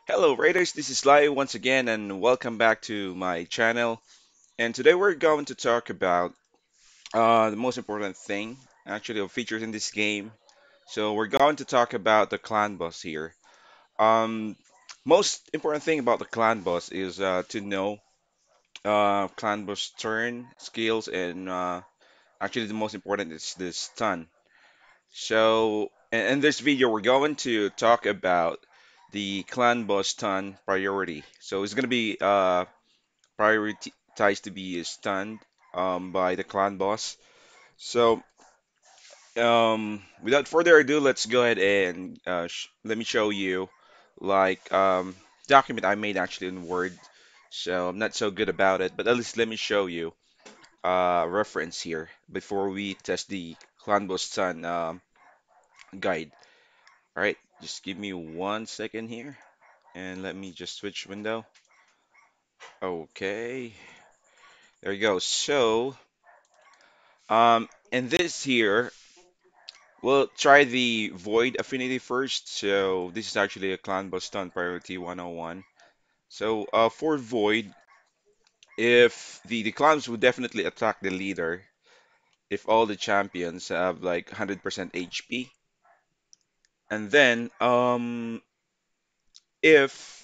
Hello, Raiders. This is Lai once again, and welcome back to my channel. And today we're going to talk about the most important thing, actually, of features in this game. So we're going to talk about the clan boss here. Um, Most important thing about the clan boss is to know clan boss turn skills, and actually the most important is the stun. So, in this video, we're going to talk about the clan boss stun priority. So it's going to be prioritized to be stunned by the clan boss. So, without further ado, let's go ahead and let me show you like document I made actually in Word. So I'm not so good about it, but at least let me show you reference here before we test the clan boss stun guide. All right, just give me 1 second here and let me just switch window. Okay, there you go. So, in this here, we'll try the Void affinity first. So, this is actually a clan boss stun priority 101. So, for Void, if the clans would definitely attack the leader if all the champions have like 100% HP. And then, if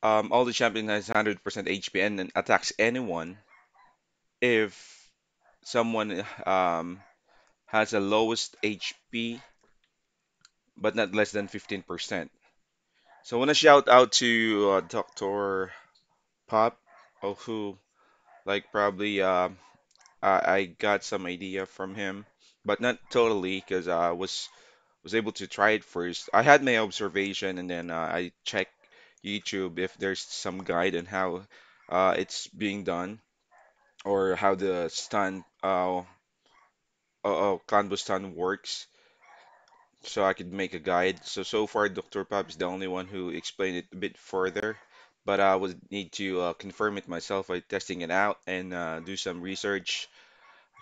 all the champion has 100% HP and then attacks anyone, if someone has a lowest HP but not less than 15%. So I want to shout out to Dr. Pop, who like probably I got some idea from him, but not totally because I was able to try it first. I had my observation and then I checked YouTube if there's some guide on how it's being done or how the stun Kanban stun works. So I could make a guide. So far, Dr. Pop is the only one who explained it a bit further, but I would need to confirm it myself by testing it out and do some research.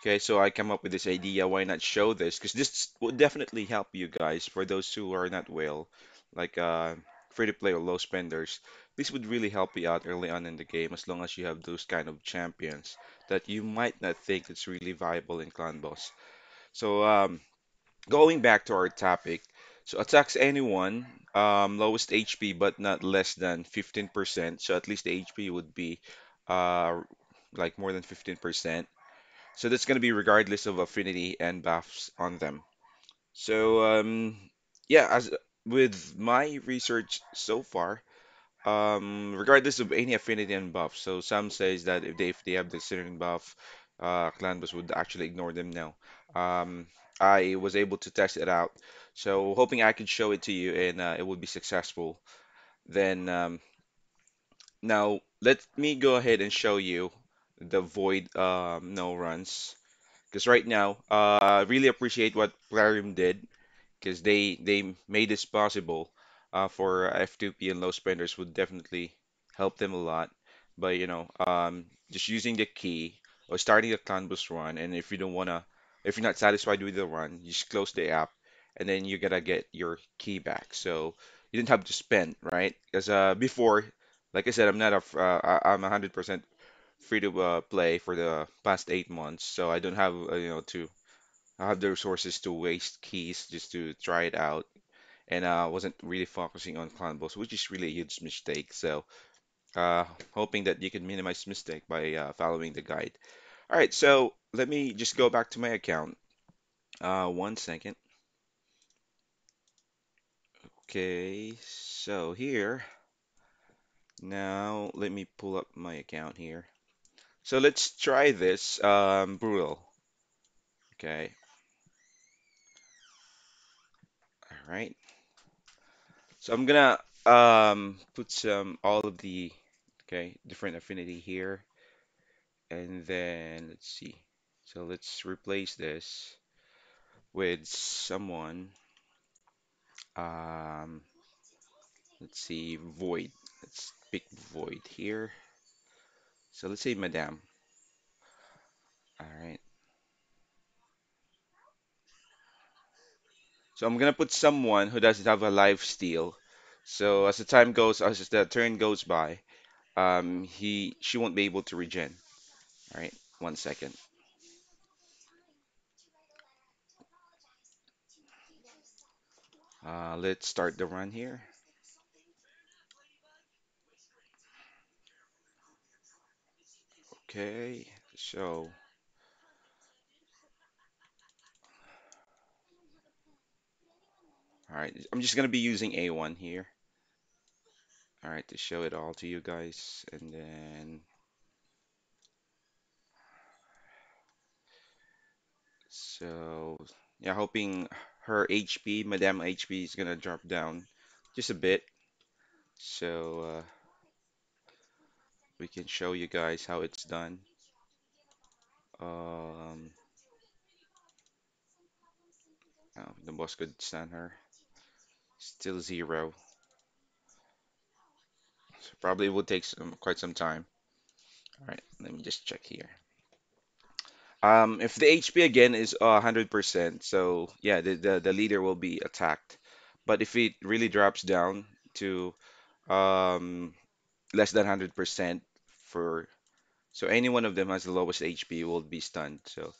Okay, so I come up with this idea. Why not show this? Because this would definitely help you guys for those who are not well, like free to play or low spenders. This would really help you out early on in the game as long as you have those kind of champions that you might not think it's really viable in Clan Boss. So going back to our topic, so attacks anyone, lowest HP but not less than 15%. So at least the HP would be uh, like more than 15%. So that's going to be regardless of affinity and buffs on them. So yeah, as with my research so far, regardless of any affinity and buff. So some says that if they have the Syrian buff, clan boss would actually ignore them now. I was able to test it out, so hoping I could show it to you and it would be successful. Then now let me go ahead and show you the void no runs. Because right now, I really appreciate what Plarium did because they made this possible for F2P and low spenders would definitely help them a lot by just using the key or starting a canvas run, and if you're not satisfied with the run, you just close the app and then you gotta get your key back. So you didn't have to spend, right? Because before, like I said, I'm 100% free to play for the past 8 months, so I don't have to I have the resources to waste keys just to try it out, and I wasn't really focusing on combos, which is really a huge mistake. So, hoping that you can minimize mistake by following the guide. All right, so let me just go back to my account. 1 second. Okay, so here now let me pull up my account here. So let's try this brutal. Okay, all right. So I'm gonna put some all of the different affinity here, and then let's see. So let's replace this with someone. Um, let's see, Void. Let's pick Void here. So let's say Madame. All right. So I'm gonna put someone who doesn't have a life steal. So as the time goes, as the turn goes by, she won't be able to regen. All right, 1 second. Let's start the run here. Okay, so all right, I'm just gonna be using A1 here. All right, to show it all to you guys, and then so yeah, hoping her HP, Madame HP, is gonna drop down just a bit, so we can show you guys how it's done. Um, the boss could stun her. Still zero. So probably will take quite some time. All right, let me just check here. If the HP again is 100%, so yeah, the leader will be attacked. But if it really drops down to um, less than 100% for so any one of them has the lowest HP will be stunned. So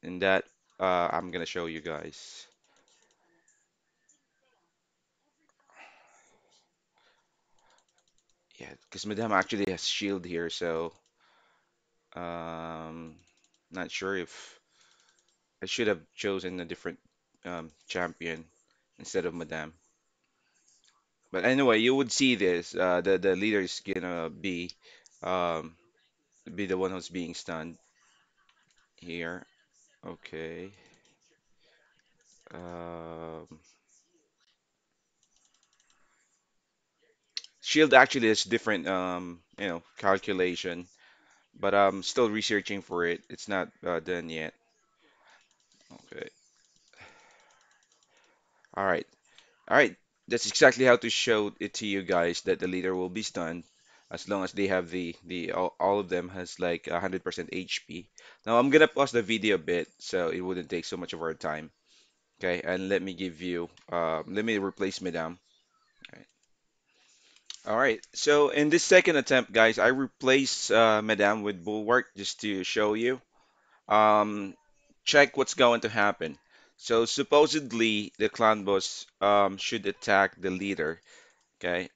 in that, I'm gonna show you guys. Yeah, because Madame actually has shield here, so um, not sure if I should have chosen a different champion instead of Madame. But anyway, you would see this. The leader is gonna um, be the one who's being stunned here. Okay. Um, shield actually is different, calculation, but I'm still researching for it. It's not done yet. Okay. All right. All right. That's exactly how to show it to you guys that the leader will be stunned as long as they have the all of them has like 100% HP. Now I'm gonna pause the video a bit so it wouldn't take so much of our time. Okay, and let me give you let me replace Madame. All right. All right. So in this second attempt, guys, I replace Madame with Bulwark just to show you. Um, check what's going to happen. So supposedly the clan boss should attack the leader. Okay.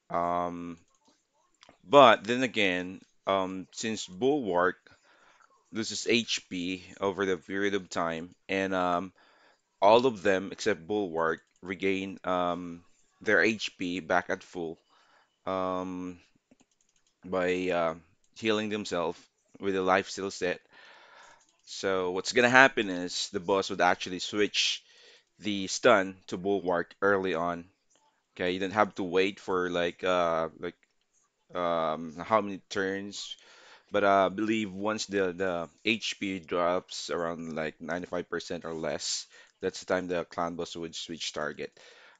But then again, since Bulwark loses HP over the period of time, and all of them except Bulwark regain their HP back at full um, by healing themselves with a life steal set. So what's gonna happen is the boss would actually switch the stun to Bulwark early on. Okay, you don't have to wait for how many turns. But I believe once the HP drops around like 95% or less, that's the time the clan boss would switch target.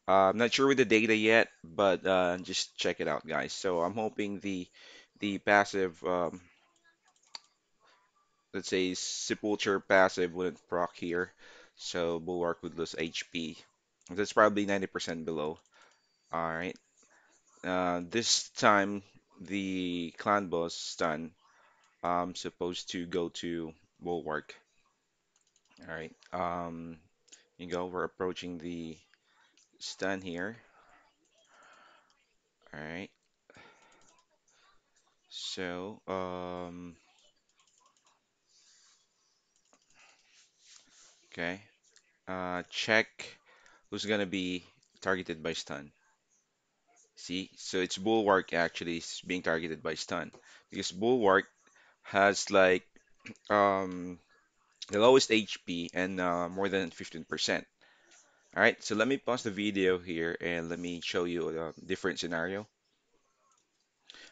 I'm not sure with the data yet, but just check it out, guys. So I'm hoping the passive, let's say Sepulture passive wouldn't proc here, so Bulwark would lose HP. That's probably 90% below. All right. This time the clan boss stun. I'm supposed to go to Bulwark. All right. You go. We're approaching the stun here. All right. So, okay. Check who's gonna be targeted by stun. See, so it's Bulwark actually is being targeted by stun because Bulwark has like um the lowest HP and more than 15%. All right, so let me pause the video here and let me show you a different scenario.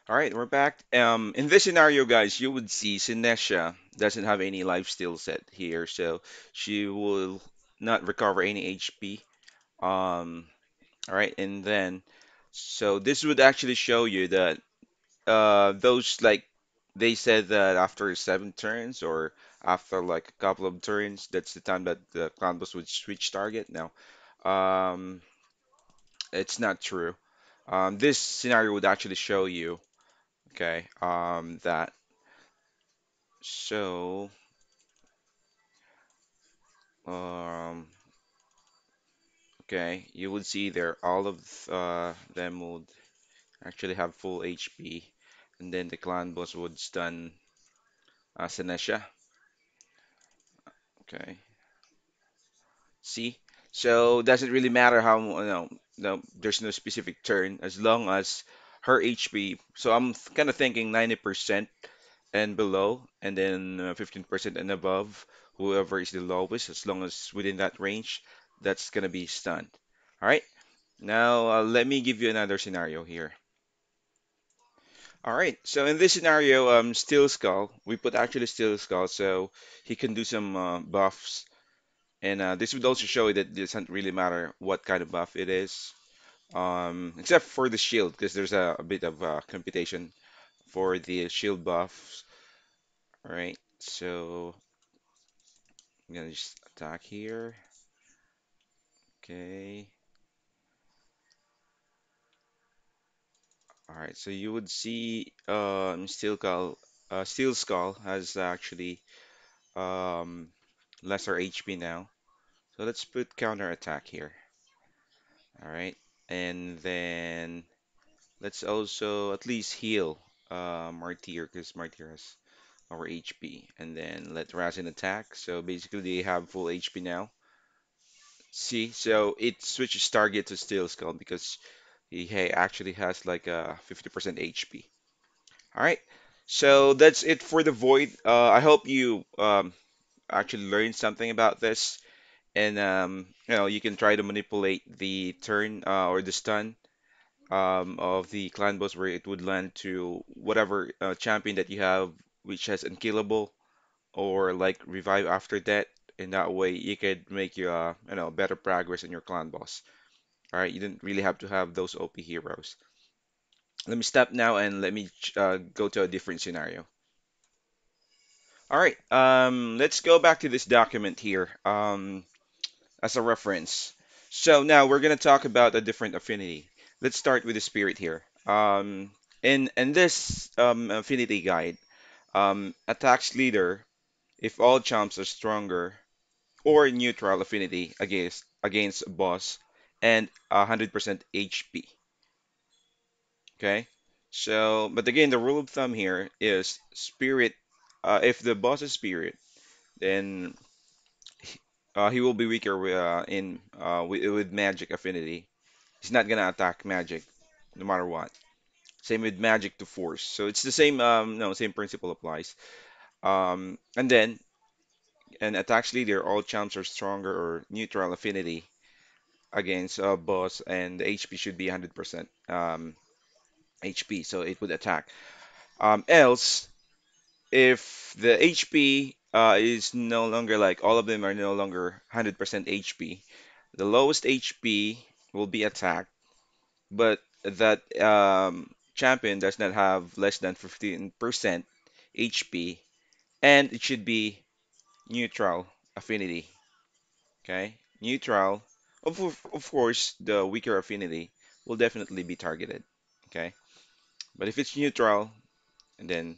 All right, we're back. In this scenario, guys, you would see Sinesha doesn't have any life steal set here, so she will not recover any HP. Um, all right, and then so this would actually show you that those like they said that after 7 turns or after like a couple of turns, that's the time that the clan boss would switch target. Now, um, it's not true. This scenario would actually show you, okay, that. So, um, okay, you would see there all of them would actually have full HP, and then the clan boss would stun Senesha. Okay, see? So doesn't really matter how no, no, there's no specific turn as long as her HP. So I'm kind of thinking 90% and below, and then 15% and above, whoever is the lowest, as long as within that range, that's gonna be stunned. All right. Now let me give you another scenario here. All right. So in this scenario, Steel Skull, we put actually Steel Skull, so he can do some buffs. And this would also show you that it doesn't really matter what kind of buff it is, except for the shield, because there's a bit of computation for the shield buffs. All right, so I'm gonna just attack here. Okay. All right, so you would see Steel Skull has actually um, lesser HP now. So let's put counter attack here. All right, and then let's also at least heal Martyr because Martyr has our HP, and then let Razin attack. So basically, they have full HP now. See, so it switches target to Steel Skull because actually has like a 50% HP. All right, so that's it for the Void. I hope you actually learned something about this, and you can try to manipulate the turn or the stun of the clan boss where it would land to whatever champion that you have, which has unkillable or like revive after that. In that way, you could make your better progress in your clan boss. All right, you didn't really have to have those OP heroes. Let me stop now and let me go to a different scenario. All right, let's go back to this document here as a reference. So now we're gonna talk about a different affinity. Let's start with the spirit here. In this affinity guide, attacks leader if all chumps are stronger or neutral affinity against a boss and 100% HP. Okay, so but again, the rule of thumb here is spirit. If the boss is spirit, then he will be weaker with magic affinity. He's not gonna attack magic no matter what. Same with magic to force. So it's the same no same principle applies. And then an attacks leader, all champs are stronger or neutral affinity against a boss, and the HP should be 100% HP, so it would attack. Else, if the HP is no longer like all of them are no longer 100% HP, the lowest HP will be attacked, but that champion does not have less than 15% HP, and it should be neutral affinity. Okay, neutral. Of course, the weaker affinity will definitely be targeted. Okay, but if it's neutral, and then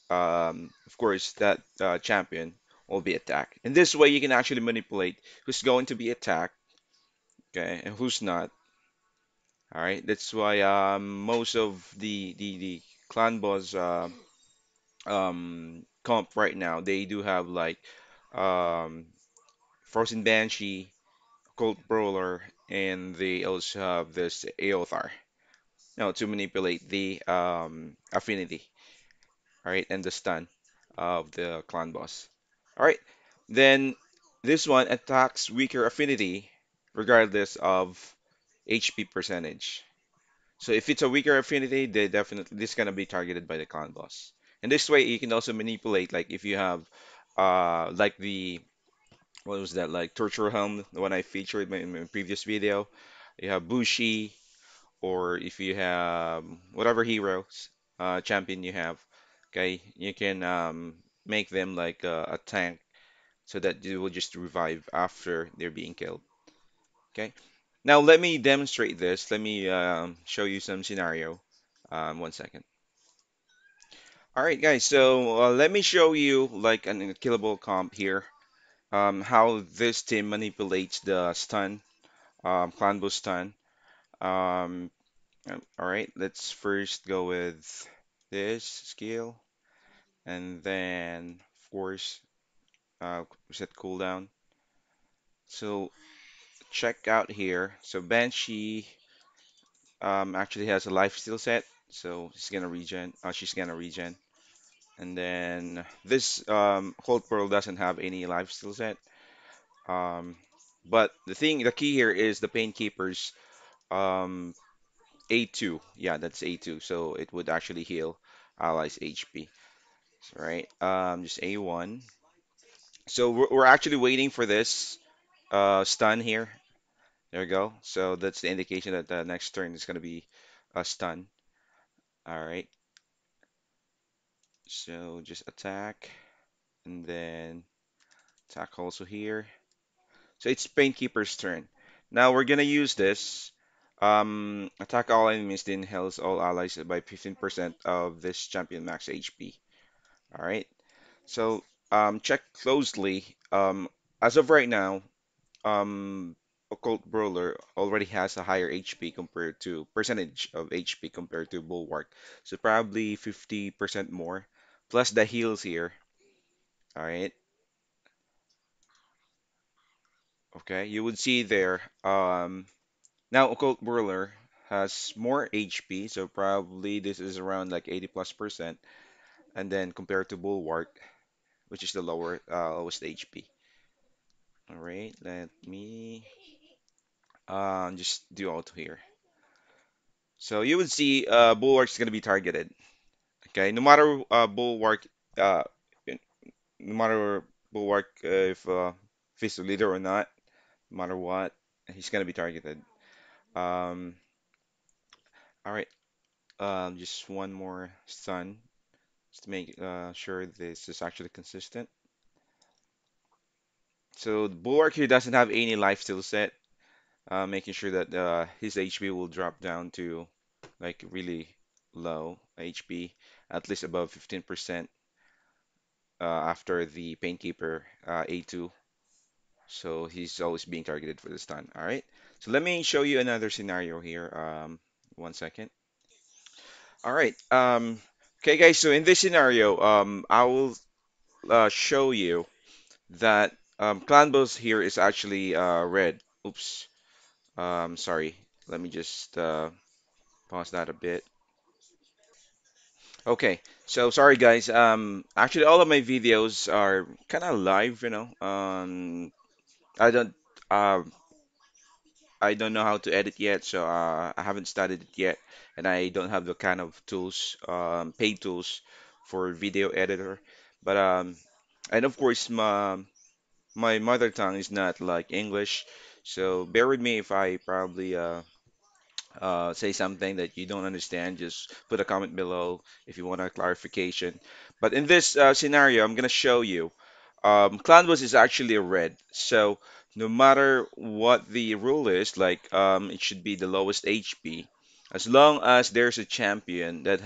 of course that champion will be attacked. In this way, you can actually manipulate who's going to be attacked, okay, and who's not. All right, that's why most of the clan boss comp right now they do have like um, Frozen Banshee, Cold Brawler, and they also have this Aothar. No, to manipulate the affinity, right, and the stun of the clan boss. All right, then this one attacks weaker affinity regardless of HP percentage. So if it's a weaker affinity, they definitely this is gonna be targeted by the clan boss. And this way, you can also manipulate, like if you have, like the what was that, like Torture Helm, the one I featured in my previous video. You have Bushi, or if you have whatever heroes champion you have, okay, you can make them like a tank so that they will just revive after they're being killed. Okay. Now let me demonstrate this. Let me show you some scenario. 1 second. All right, guys. So let me show you like an unkillable comp here. How this team manipulates the stun, Clanbo stun. Um, all right. Let's first go with this skill, and then of course set cooldown. So check out here. So Banshee actually has a life steal set, so she's gonna regen. She's gonna regen. And then this Cold Pearl doesn't have any life steal set. Um, but the key here is the Painkeeper's um, A2. Yeah, that's A2. So it would actually heal allies' HP. Right? Just A1. So we're actually waiting for this stun here. There we go. So that's the indication that the next turn is gonna be a stun. All right. So just attack and then attack also here. So it's Painkeeper's turn. Now we're gonna use this. Attack all enemies, then heals all allies by 15% of this champion max HP. All right. So check closely. As of right now, Occult Brawler already has a higher HP compared to percentage of HP compared to Bulwark. So probably 50% more. Plus the heals here. All right. Okay. You would see there. Now Occult Brawler has more HP, so probably this is around like 80 plus percent. And then compared to Bulwark, which is the lowest HP. All right. Let me just do auto here. So you would see Bulwark is going to be targeted. Okay, no matter Bulwark, uh, no matter Bulwark if he's the leader or not, no matter what, he's gonna be targeted. Um, all right, just one more stun, just to make sure this is actually consistent. So the Bulwark here doesn't have any life steal set, making sure that his HP will drop down to like really low HP, at least above 15% after the Painkeeper A2. So he's always being targeted for the stun. All right. So let me show you another scenario here. 1 second. All right. Okay, guys. So in this scenario, I will show you that Clan Boss here is actually red. Oops. Sorry. Let me just pause that a bit. Okay. So sorry, guys. Actually, all of my videos are kind of live. I don't. Uh, I don't know how to edit yet, so I haven't studied it yet, and I don't have the kind of tools, paid tools for video editor. But and of course, my mother tongue is not like English, so bear with me if I probably say something that you don't understand. Just put a comment below if you want a clarification. But in this scenario, I'm gonna show you. Clanbus is actually a red, so no matter what the rule is, like it should be the lowest HP, as long as there's a champion that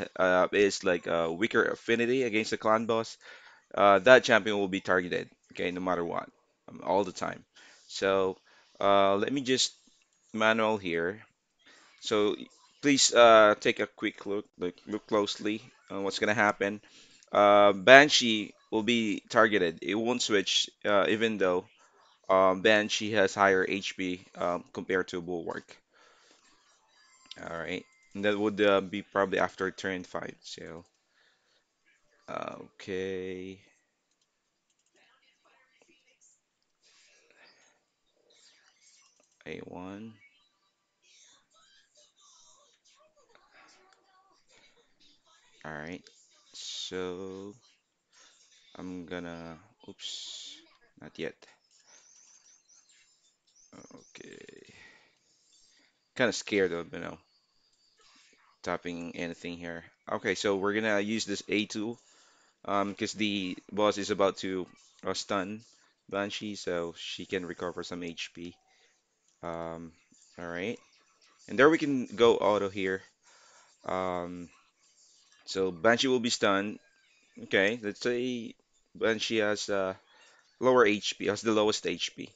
is like a weaker affinity against the clan boss, that champion will be targeted. Okay, no matter what, all the time. So let me just manual here. So please take a quick look, look closely on what's gonna happen. Banshee will be targeted. It won't switch, even though Banshee has higher HP compared to Bulwark. All right, and that would be probably after turn five. So okay, A1. All right, so I'm gonna. Oops, not yet. Okay, kind of scared of tapping anything here. Okay, so we're gonna use this A2 because the boss is about to stun Banshee, so she can recover some HP. Um, All right. And there we can go auto here. Um, so Banshee will be stunned. Okay, let's say Banshee has lower HP, has the lowest HP.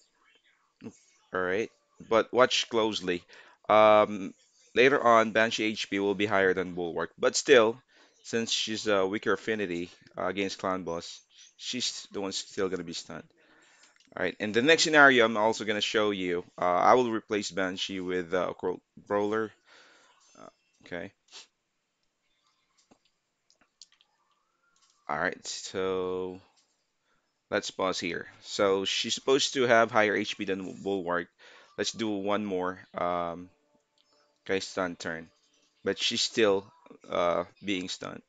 All right, but watch closely. Um, Later on, Banshee HP will be higher than Bulwark, but still, since she's a weaker affinity against Clown Boss, she's the one still gonna be stunned. All right, in the next scenario, I'm also gonna show you. I will replace Banshee with Occult Brawler. Uh, okay. All right, so let's pause here. So she's supposed to have higher HP than Bulwark. Let's do one more. Okay, stun turn, but she's still being stunned.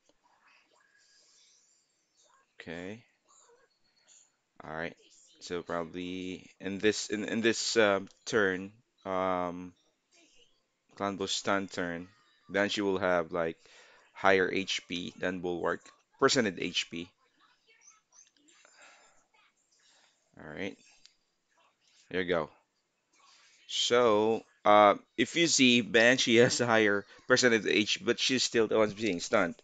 Okay. All right. So probably in this turn, um, Clanbo's stun turn, then she will have like higher HP than Bulwark, percentage HP. All right. There you go. So, if you see Banshee has a higher percentage H, but she's still the one being stunned,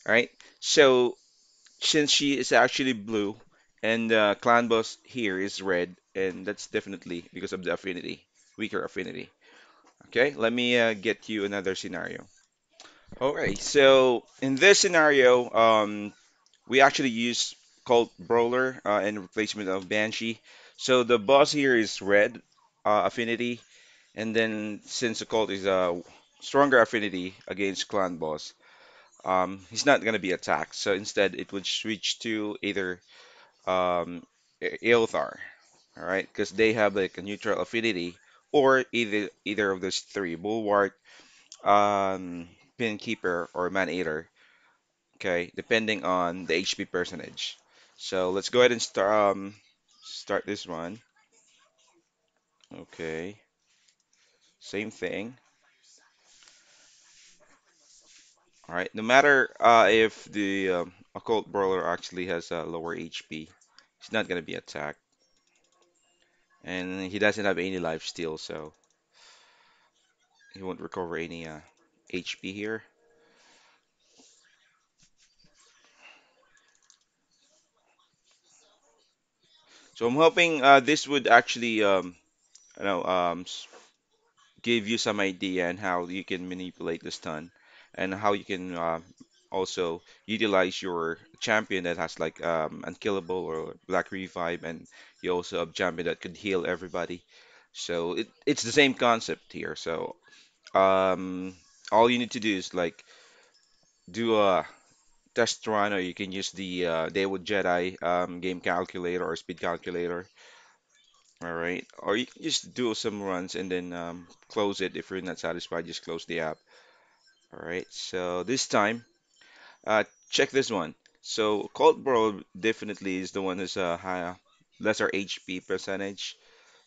right? So, since she is actually blue and Clan Boss here is red, and that's definitely because of the affinity, weaker affinity. Okay, let me get you another scenario. Alright, so in this scenario, we actually use Colt Brawler in replacement of Banshee. So the boss here is red affinity. And then since the cult is a stronger affinity against clan boss, he's not gonna be attacked. So instead, it would switch to either Eothar, all right, because they have like a neutral affinity, or either of those three, Bulwark, Pinkeeper, or Man-Eater. Okay, depending on the HP percentage. So let's go ahead and start this one. Okay, same thing. All right. No matter if the occult brawler actually has a lower HP, he's not gonna be attacked, and he doesn't have any life steal, so he won't recover any HP here. So I'm hoping this would actually, you know, give you some idea on how you can manipulate the stun and how you can also utilize your champion that has like unkillable or black revive, and you also have champion that could heal everybody. So it's the same concept here. So um, all you need to do is like do a test run, or you can use the Daewoo Jedi game calculator or speed calculator. All right, or you can just do some runs and then close it if you're not satisfied. Just close the app. All right, so this time, check this one. So Colt Bro definitely is the one who's a higher, lesser HP percentage,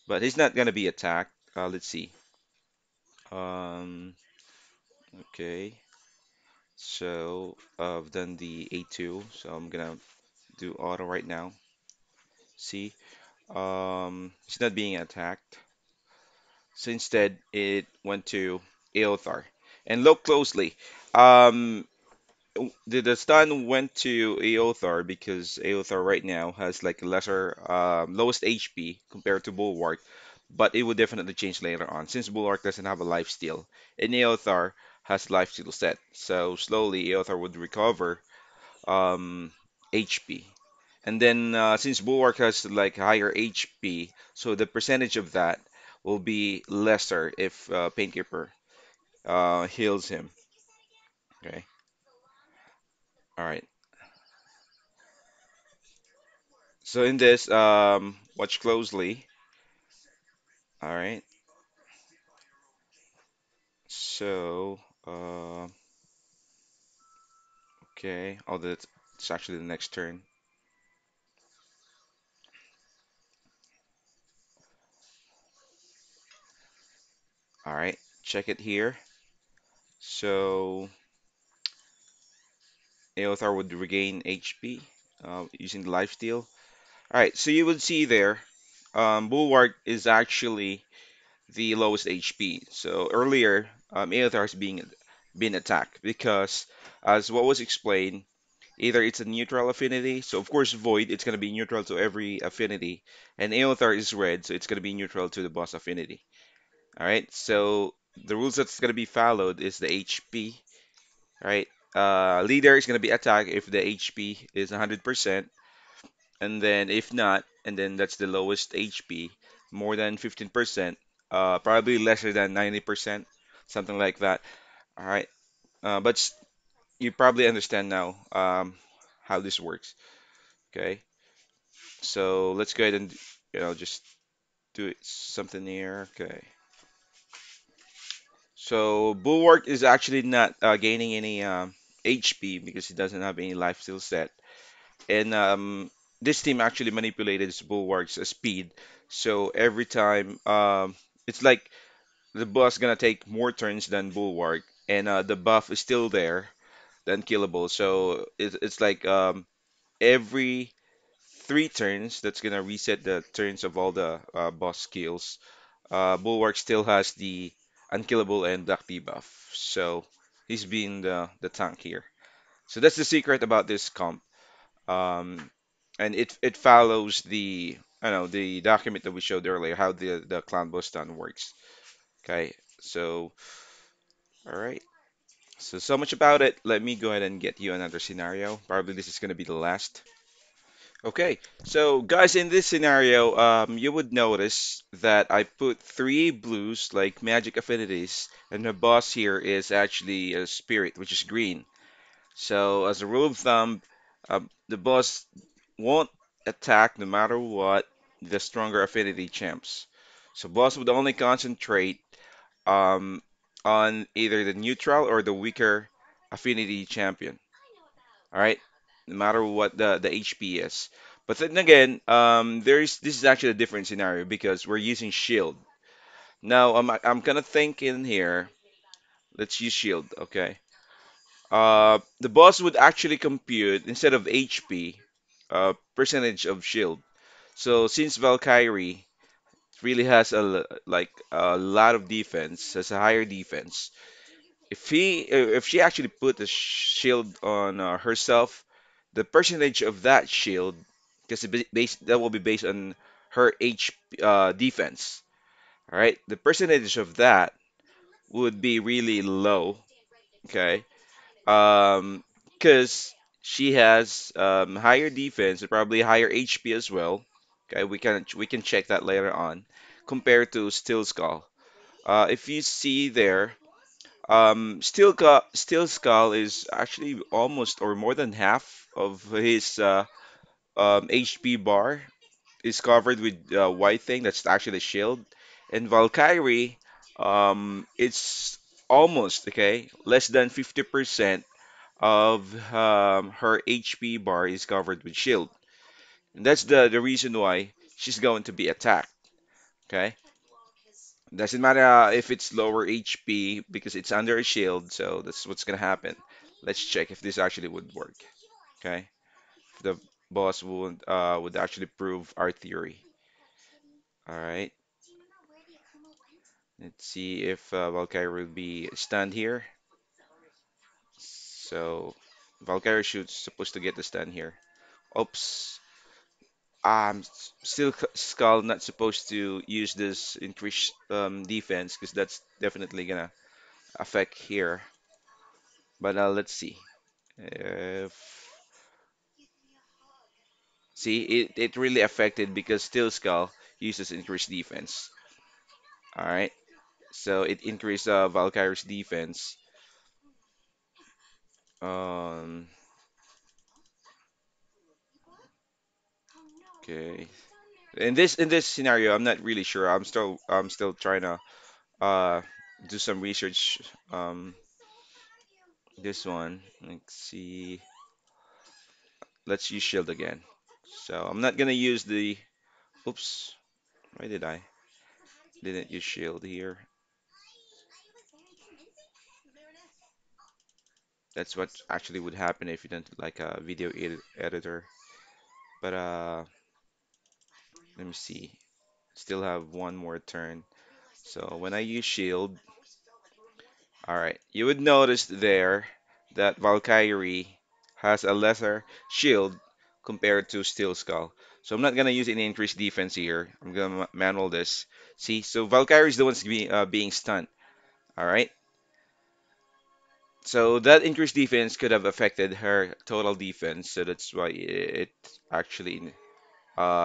but he's not gonna be attacked. Let's see. Um, okay, so I've done the A2, so I'm gonna do auto right now. See, he's not being attacked. So instead, it went to Eothar. And look closely. Um, the stun went to Aothar because Aothar right now has like a lesser lowest HP compared to Bulwark, but it would definitely change later on since Bulwark doesn't have a life steal and Aothar has life steal set. So slowly Aothar would recover um, HP. And then since Bulwark has like higher HP, so the percentage of that will be lesser if Painkeeper heals him. Okay. All right. So in this, watch closely. All right. So, okay. Oh, that's it's actually the next turn. All right. Check it here. So, Aothar would regain HP using the life steal. All right. So you would see there, Bulwark is actually the lowest HP. So earlier, Aether has been attacked because, as what was explained, either it's a neutral affinity, so of course Void, it's going to be neutral to every affinity, and Aether is red, so it's going to be neutral to the boss affinity. All right, so the rules that's going to be followed is the HP, right? Leader is going to be attacked if the HP is 100%, and then if not, and then that's the lowest HP, more than 15%, probably lesser than 90%, something like that. All right, but you probably understand now how this works. Okay, so let's go ahead and just do it something here. Okay, so Bulwark is actually not gaining any HP because he doesn't have any life steal set. And this team actually manipulated his Bulwark's speed. So every time, it's like the boss gonna take more turns than Bulwark, and the buff is still there, the unkillable. So it's like every 3 turns, that's gonna reset the turns of all the boss skills. Bulwark still has the unkillable and duck debuff. So he's being the tank here. So that's the secret about this comp. Um, and it follows the the document that we showed earlier, how the clown boss stun works. Okay, so all right, so much about it. Let me go ahead and get you another scenario. Probably this is gonna be the last. Okay, so guys, in this scenario, you would notice that I put 3 blues like magic affinities, and the boss here is actually a spirit, which is green. So as a rule of thumb, the boss won't attack no matter what the stronger affinity champs. So boss would only concentrate um, on either the neutral or the weaker affinity champion. All right, no matter what the HP is. But then again, there's this is actually a different scenario because we're using shield. Now I'm gonna think in here. Let's use shield. Okay. The boss would actually compute instead of HP, percentage of shield. So since Valkyrie really has like a lot of defense, has a higher defense, if she actually put the shield on herself, the percentage of that shield, because that will be based on her defense. All right, the percentage of that would be really low. Okay, because she has higher defense and probably higher HP as well. Okay, we can check that later on, compared to Steel Skull. If you see there, Steel Skull is actually almost or more than half of his HP bar is covered with white thing. That's actually a shield. And Valkyrie, it's almost okay, less than 50% of her HP bar is covered with shield. And that's the reason why she's going to be attacked. Okay? Doesn't matter if it's lower HP because it's under a shield, so that's what's gonna happen. Let's check if this actually would work. Okay? If the boss would actually prove our theory. Alright. Let's see if Valkyrie will be stunned here. So Valkyrie should supposed to get the stun here. Oops. Still Skull not supposed to use this increased defense because that's definitely gonna affect here. But let's see. If see it really affected because Steel Skull uses increased defense. All right, so it increased Valkyrie's defense. Um, okay. In this scenario, I'm not really sure. I'm still trying to uh do some research. This one. Let's see. Let's use shield again. So I'm not gonna use the. Oops. Why did I? Didn't use shield here. That's what actually would happen if you don't like a video editor. But let me see. Still have one more turn. So when I use shield, all right, you would notice there that Valkyrie has a lesser shield compared to Steel Skull. So I'm not gonna use any increased defense here. I'm gonna manual this. See, so Valkyrie is the one's being stunned. All right. So that increased defense could have affected her total defense. So that's why it actually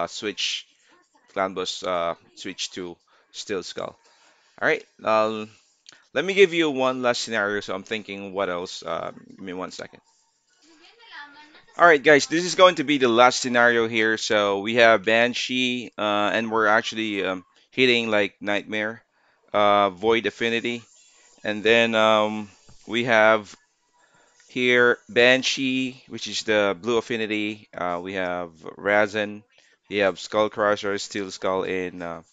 switch Clan Boss switch to Steel Skull. All right. Let me give you one last scenario. So I'm thinking what else. Give me 1 second. All right, guys, this is going to be the last scenario here. So we have Banshee, and we're actually hitting like Nightmare, Void Affinity, and then we have here Banshee, which is the Blue Affinity. We have Razan, we have Skullcrusher, Steel Skull, and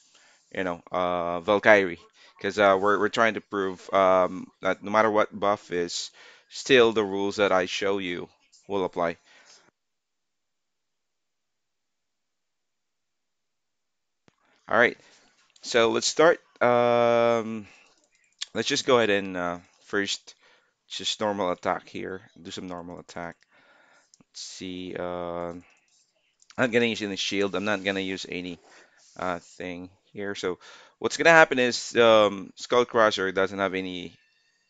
Valkyrie, because we're trying to prove that no matter what buff is, still the rules that I show you will apply. All right. So let's start. Let's just go ahead and first just normal attack here. Do some normal attack. Let's see. I'm not gonna use any shield. I'm not gonna use any thing here. So what's gonna happen is Skullcrusher doesn't have any.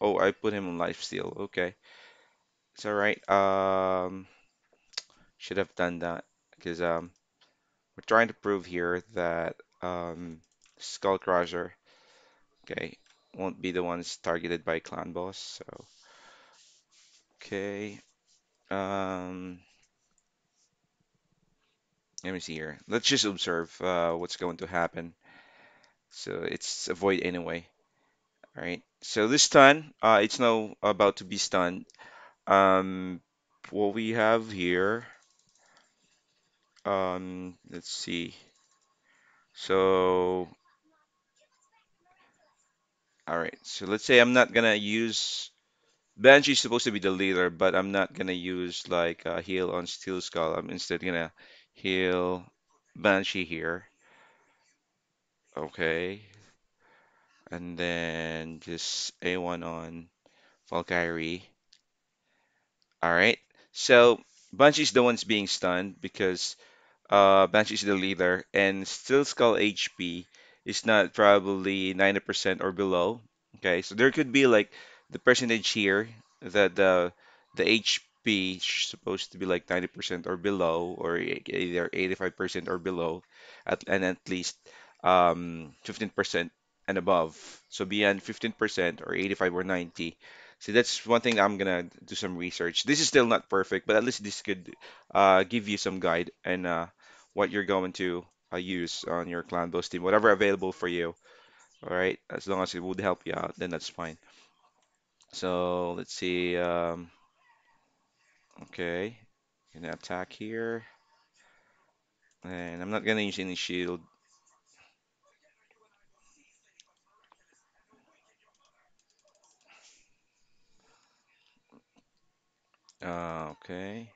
Oh, I put him on lifesteal. Okay, it's all right. Should have done that because we're trying to prove here that Skullcrusher, okay, won't be the ones targeted by Clan Boss. So okay. Um, Let me see here. Let's just observe what's going to happen. So it's avoid anyway. All right. So this stun, it's now about to be stunned. Um, what we have here, let's see. So, all right. So let's say I'm not gonna use Banshee's supposed to be the leader, but I'm not gonna use like heal on Steel Skull. I'm instead gonna heal Banshee here. Okay. And then just A1 on Valkyrie. All right. So Banshee's the ones being stunned because Banshee's the leader, and Steel Skull HP is not probably 90% or below. Okay, so there could be like the percentage here that the HP is supposed to be like 90% or below, or either 85% or below, and at least 15% and above. So beyond 15% or 85 or 90. So that's one thing I'm gonna do some research. This is still not perfect, but at least this could give you some guide and what you're going to use on your clan boss team, whatever available for you. All right, as long as it would help you out, then that's fine. So let's see. Okay, gonna attack here, and I'm not gonna use any shield. Okay,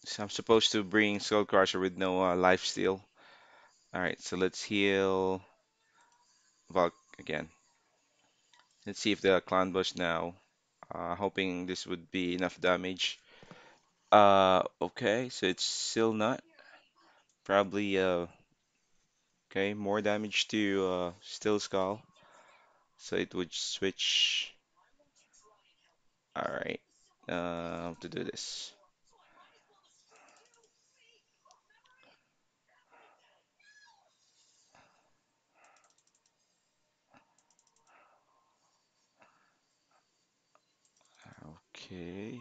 so I'm supposed to bring Skull Crusher with no life steal. All right, so let's heal Valk again. Let's see if the clan boss now. Hoping this would be enough damage. Okay, so it's still not. Probably okay, more damage to Steel Skull. So it would switch. All right. To do this. Okay.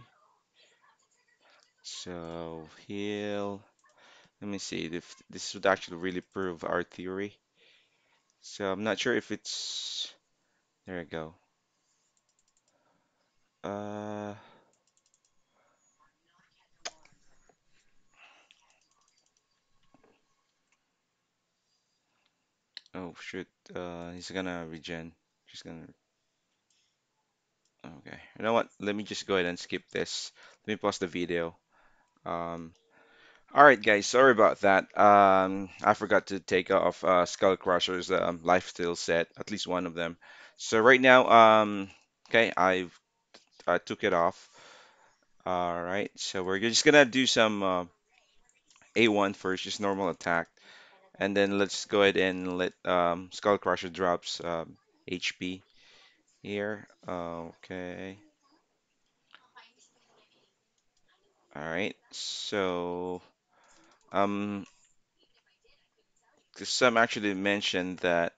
So heal. Let me see if this would actually really prove our theory. So I'm not sure if it's there we go. Uh Oh shoot. He's gonna regen. Just gonna. Okay. You know what? Let me just go ahead and skip this. Let me pause the video. All right, guys. Sorry about that. I forgot to take off Skull Crusher's lifesteal set, at least one of them. So right now, okay, I took it off. All right. So we're just gonna do some A1 first, just normal attack, and then let's go ahead and let Skull Crusher drops HP here. Okay. All right. So um, some actually mentioned that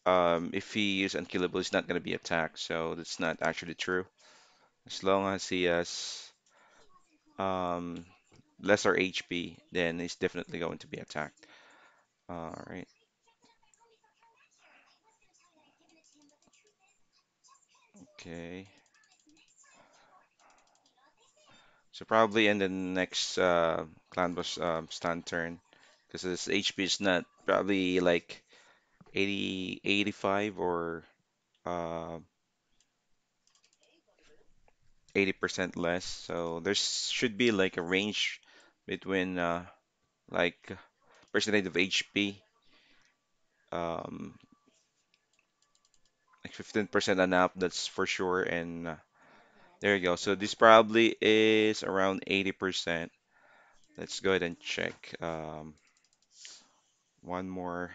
if he is unkillable, he's not going to be attacked. So that's not actually true. As long as he has um, lesser HP, then he's definitely going to be attacked. All right. Okay. So probably in the next clan boss stand turn, because his HP is not probably like 80, 85 or uh, 80% less. So there should be like a range between like percentage of HP, um, like 15% and up, that's for sure. And there you go. So this probably is around 80%. Let's go ahead and check one more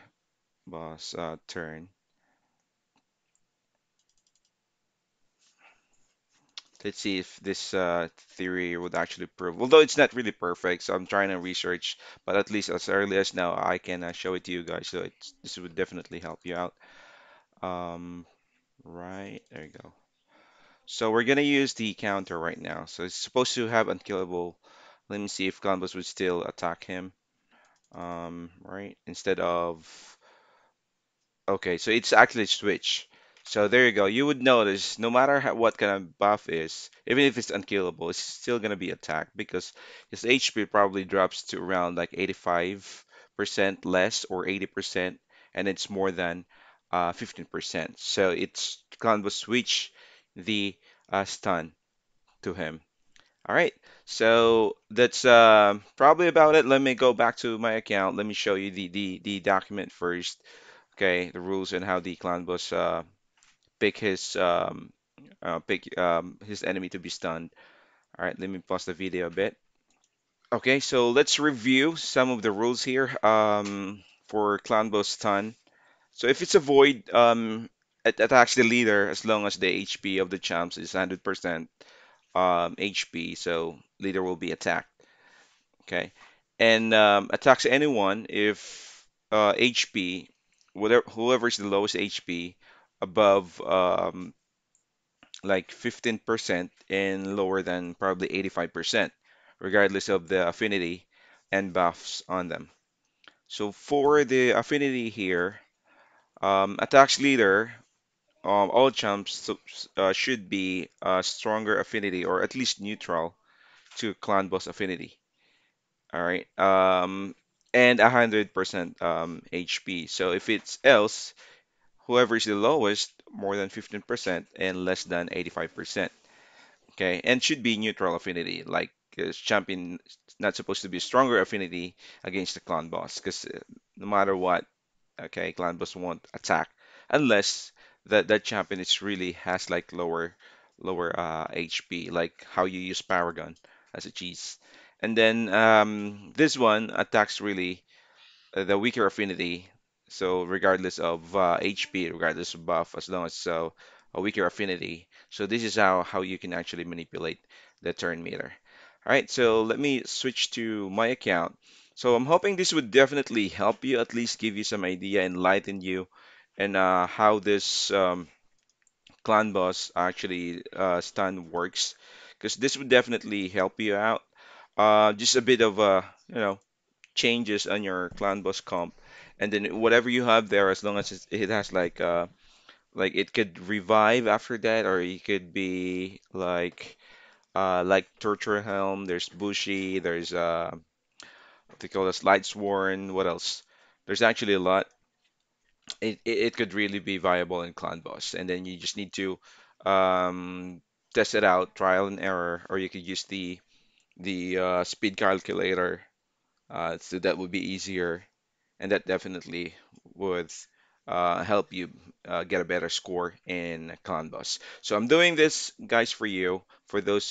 boss turn. Let's see if this theory would actually prove. Although it's not really perfect, so I'm trying to research, but at least as early as now, I can show it to you guys. So this would definitely help you out. Um, right, there you go. So we're gonna use the counter right now. So it's supposed to have unkillable. Let me see if combos would still attack him. Right, instead of okay, so it's actually switch. So there you go. You would notice no matter what kind of buff is, even if it's unkillable, it's still gonna be attacked because his HP probably drops to around like 85% less or 80%, and it's more than 15%. So it's combo switch the stun to him. All right, so that's probably about it. Let me go back to my account. Let me show you the document first. Okay, the rules and how the clan boss pick his enemy to be stunned. All right, let me pause the video a bit. Okay, so let's review some of the rules here for clan boss stun. So if it's a void, it attacks the leader as long as the HP of the champs is 100% HP, so leader will be attacked. Okay, and attacks anyone if HP, whatever whoever is the lowest HP above like 15% and lower than probably 85%, regardless of the affinity and buffs on them. So for the affinity here, attacks leader, all champs should be stronger affinity or at least neutral to clan boss affinity. All right. And 100% HP. So if it's else, whoever is the lowest, more than 15% and less than 85%. Okay. And should be neutral affinity. Like champion is not supposed to be stronger affinity against the clan boss because no matter what, okay, clan boss won't attack unless that champion is really has like lower HP, like how you use Paragon as a cheese. And then this one attacks really the weaker affinity. So regardless of HP, regardless of buff, as long as a weaker affinity. So this is how you can actually manipulate the turn meter. All right, so let me switch to my account. So I'm hoping this would definitely help you, at least give you some idea, enlighten you, and how this clan boss actually stun works, because this would definitely help you out. Just a bit of changes on your clan boss comp, and then whatever you have there, as long as it has like it could revive after that, or it could be like Torture Helm. There's Bushi. There's what they call this Lightsworn. What else? There's actually a lot. it could really be viable in Clan Boss. And then you just need to um, test it out, trial and error, or you could use the speed calculator. So that would be easier, and that definitely would help you get a better score in Canvas. So I'm doing this, guys, for you, for those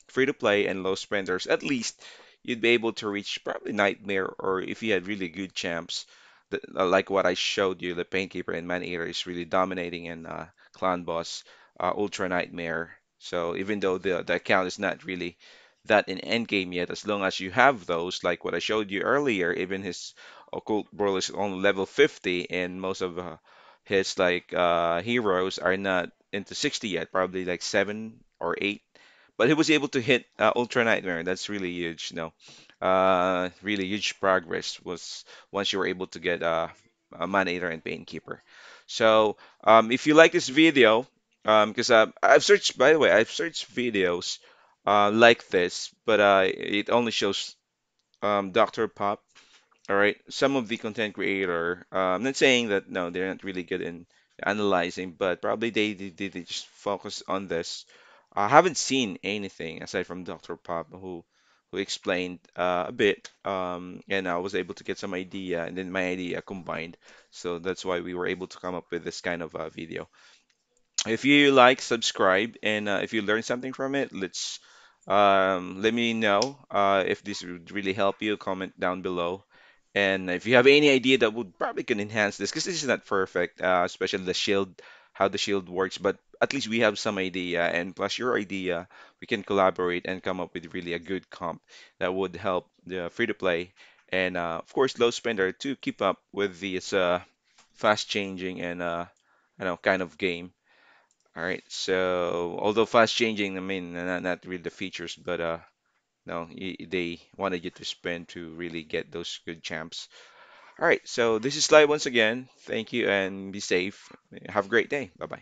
free to play and low spenders. At least you'd be able to reach probably Nightmare, or if you had really good champs, like what I showed you, the Painkeeper and Man Eater is really dominating in Clan Boss, Ultra Nightmare. So even though the account is not really that in endgame yet, as long as you have those, like what I showed you earlier, even his Occult Brawl is on level 50, and most of his like heroes are not into 60 yet, probably like 7 or 8. But he was able to hit Ultra Nightmare. That's really huge, you know. Really huge progress was once you were able to get a Man Eater and Painkeeper. So if you like this video, because I've searched, by the way, I've searched videos like this, but it only shows Dr. Pop. All right, some of the content creator, I'm not saying that no, they're not really good in analyzing, but probably they just focus on this. I haven't seen anything aside from Dr. Pop who explained a bit, and I was able to get some idea, and then my idea combined. So that's why we were able to come up with this kind of video. If you like, subscribe, and if you learn something from it, let me know if this would really help you. Comment down below, and if you have any idea that would probably can enhance this, because this is not perfect, especially the shield, how the shield works. But at least we have some idea, and plus your idea, we can collaborate and come up with really a good comp that would help the free to play and of course low spender to keep up with this fast changing and kind of game. All right. So although fast changing, I mean, not really the features, but no, they wanted you to spend to really get those good champs. All right. So this is Sly once again. Thank you and be safe. Have a great day. Bye bye.